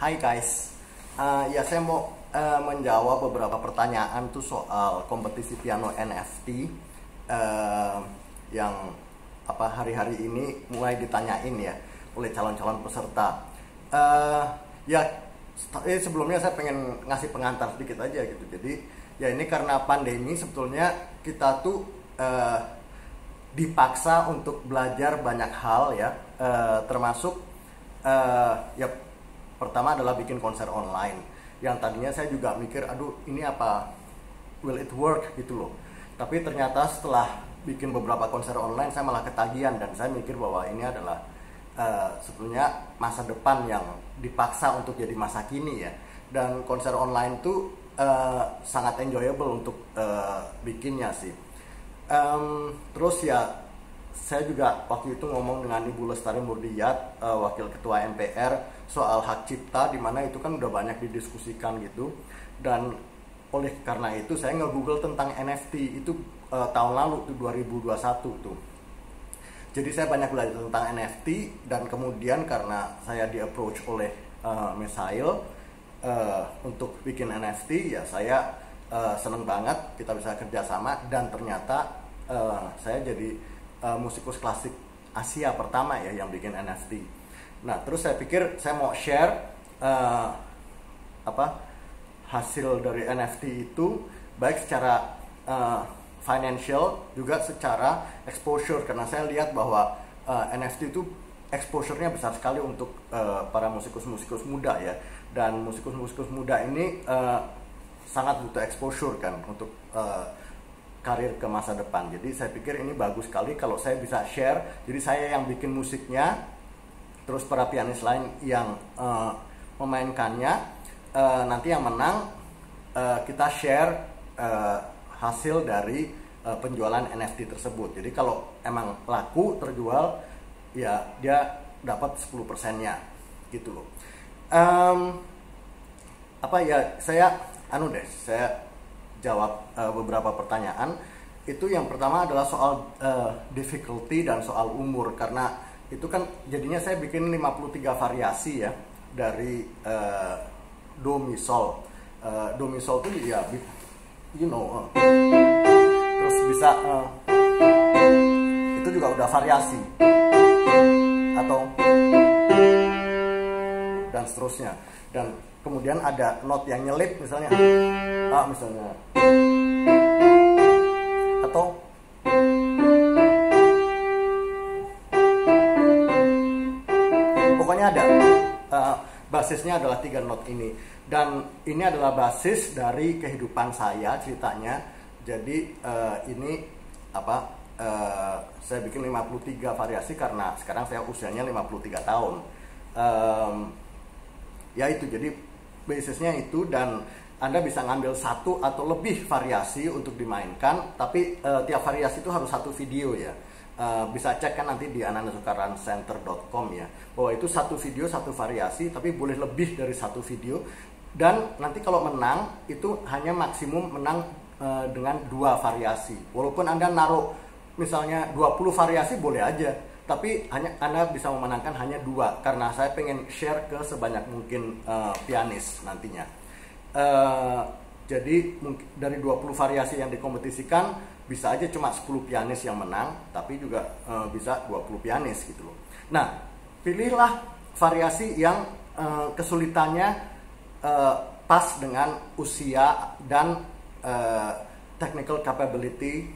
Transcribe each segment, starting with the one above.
Hai guys, ya saya mau menjawab beberapa pertanyaan tuh soal kompetisi piano NFT yang hari-hari ini mulai ditanyain ya oleh calon-calon peserta. Ya sebelumnya saya pengen ngasih pengantar sedikit aja gitu. Jadi ya ini karena pandemi sebetulnya kita tuh dipaksa untuk belajar banyak hal ya, termasuk ya pertama adalah bikin konser online yang tadinya saya juga mikir aduh ini apa will it work gitu loh, tapi ternyata setelah bikin beberapa konser online saya malah ketagihan dan saya mikir bahwa ini adalah sebetulnya masa depan yang dipaksa untuk jadi masa kini ya, dan konser online tuh sangat enjoyable untuk bikinnya sih. Terus ya saya juga waktu itu ngomong dengan Ibu Lestari Murdiyat, Wakil Ketua MPR, soal hak cipta, dimana itu kan udah banyak didiskusikan gitu. Dan oleh karena itu saya nge-google tentang NFT itu tahun lalu tuh 2021 tuh. Jadi saya banyak belajar tentang NFT, dan kemudian karena saya di-approach oleh Mesail untuk bikin NFT, ya saya seneng banget kita bisa kerjasama, dan ternyata saya jadi musikus klasik Asia pertama ya yang bikin NFT. Nah terus saya pikir saya mau share hasil dari NFT itu, baik secara financial juga secara exposure, karena saya lihat bahwa NFT itu exposure-nya besar sekali untuk para musikus-musikus muda ya, dan musikus-musikus muda ini sangat butuh exposure kan untuk karir ke masa depan. Jadi saya pikir ini bagus sekali kalau saya bisa share. Jadi saya yang bikin musiknya, terus para pianis lain yang memainkannya, nanti yang menang kita share hasil dari penjualan NFT tersebut. Jadi kalau emang laku terjual, ya dia dapat 10%-nya gitu loh. Saya jawab beberapa pertanyaan. Itu yang pertama adalah soal difficulty dan soal umur, karena itu kan jadinya saya bikin 53 variasi ya dari do mi sol. Do mi sol itu ya terus bisa itu juga udah variasi, atau dan seterusnya. Dan kemudian ada not yang nyelip misalnya misalnya, atau pokoknya ada basisnya adalah 3 not ini, dan ini adalah basis dari kehidupan saya ceritanya. Jadi ini saya bikin 53 variasi karena sekarang saya usianya 53 tahun. Ya itu, jadi basisnya itu, dan Anda bisa ngambil satu atau lebih variasi untuk dimainkan, tapi tiap variasi itu harus satu video ya. Bisa cek kan nanti di anandasukarancenter.com ya, bahwa itu satu video satu variasi, tapi boleh lebih dari satu video. Dan nanti kalau menang itu hanya maksimum menang dengan 2 variasi. Walaupun Anda naruh misalnya 20 variasi boleh aja, tapi hanya Anda bisa memenangkan hanya 2, karena saya pengen share ke sebanyak mungkin pianis nantinya. Jadi dari 20 variasi yang dikompetisikan bisa aja cuma 10 pianis yang menang, tapi juga bisa 20 pianis gitu loh. Nah, pilihlah variasi yang kesulitannya pas dengan usia dan technical capability,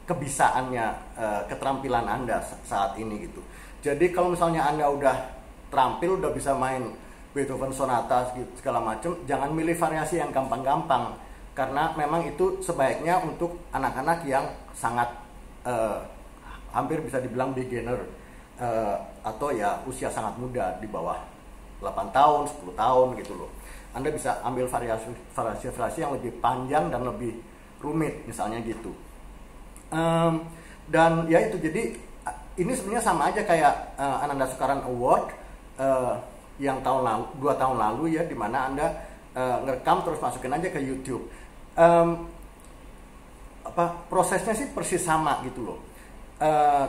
kebisaannya, keterampilan Anda saat ini gitu. Jadi kalau misalnya Anda udah terampil, udah bisa main Beethoven sonata segala macam, jangan milih variasi yang gampang-gampang, karena memang itu sebaiknya untuk anak-anak yang sangat hampir bisa dibilang beginner, atau ya usia sangat muda di bawah 8 tahun, 10 tahun gitu loh. Anda bisa ambil variasi yang lebih panjang dan lebih rumit misalnya gitu. Dan ya itu, jadi ini sebenarnya sama aja kayak Ananda Sukaran Award yang 2 tahun lalu ya, dimana Anda ngerekam terus masukin aja ke YouTube. Prosesnya sih persis sama gitu loh.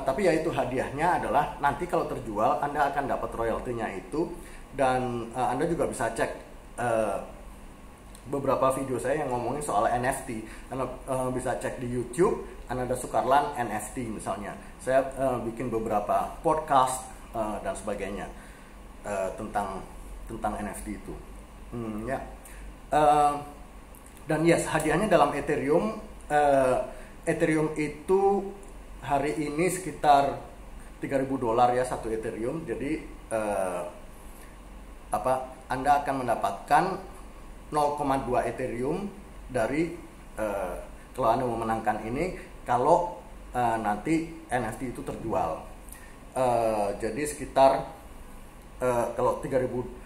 Tapi ya itu hadiahnya adalah nanti kalau terjual Anda akan dapat royaltinya itu, dan Anda juga bisa cek beberapa video saya yang ngomongin soal NFT. Anda bisa cek di YouTube Ananda Sukarlan NFT misalnya. Saya bikin beberapa podcast dan sebagainya tentang NFT itu. Ya. Dan yes, hadiahnya dalam Ethereum. Ethereum itu hari ini sekitar $3.000 ya satu Ethereum. Jadi Anda akan mendapatkan 0,2 Ethereum dari kalau Anda memenangkan ini, kalau nanti NFT itu terjual. Jadi sekitar kalau 3.000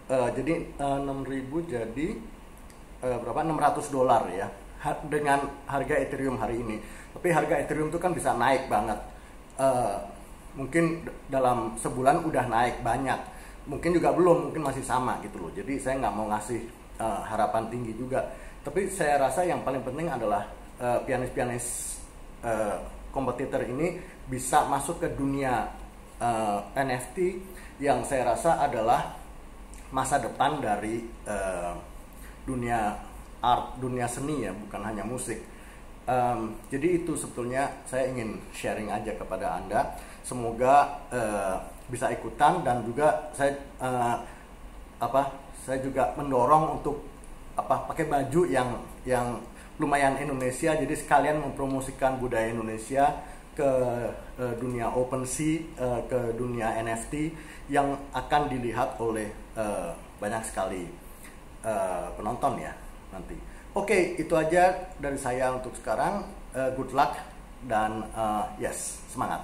jadi 6.000 jadi berapa, $600 ya dengan harga Ethereum hari ini. Tapi harga Ethereum itu kan bisa naik banget. Mungkin dalam sebulan udah naik banyak, mungkin juga belum, mungkin masih sama gitu loh. Jadi saya nggak mau ngasih harapan tinggi juga. Tapi saya rasa yang paling penting adalah pianis-pianis kompetitor ini bisa masuk ke dunia NFT yang saya rasa adalah masa depan dari dunia art, dunia seni ya, bukan hanya musik. Jadi itu sebetulnya saya ingin sharing aja kepada Anda. Semoga bisa ikutan, dan juga saya saya juga mendorong untuk pakai baju yang lumayan Indonesia. Jadi sekalian mempromosikan budaya Indonesia ke dunia OpenSea, ke dunia NFT yang akan dilihat oleh banyak sekali penonton ya nanti. Oke, itu aja dari saya untuk sekarang. Good luck dan yes, semangat.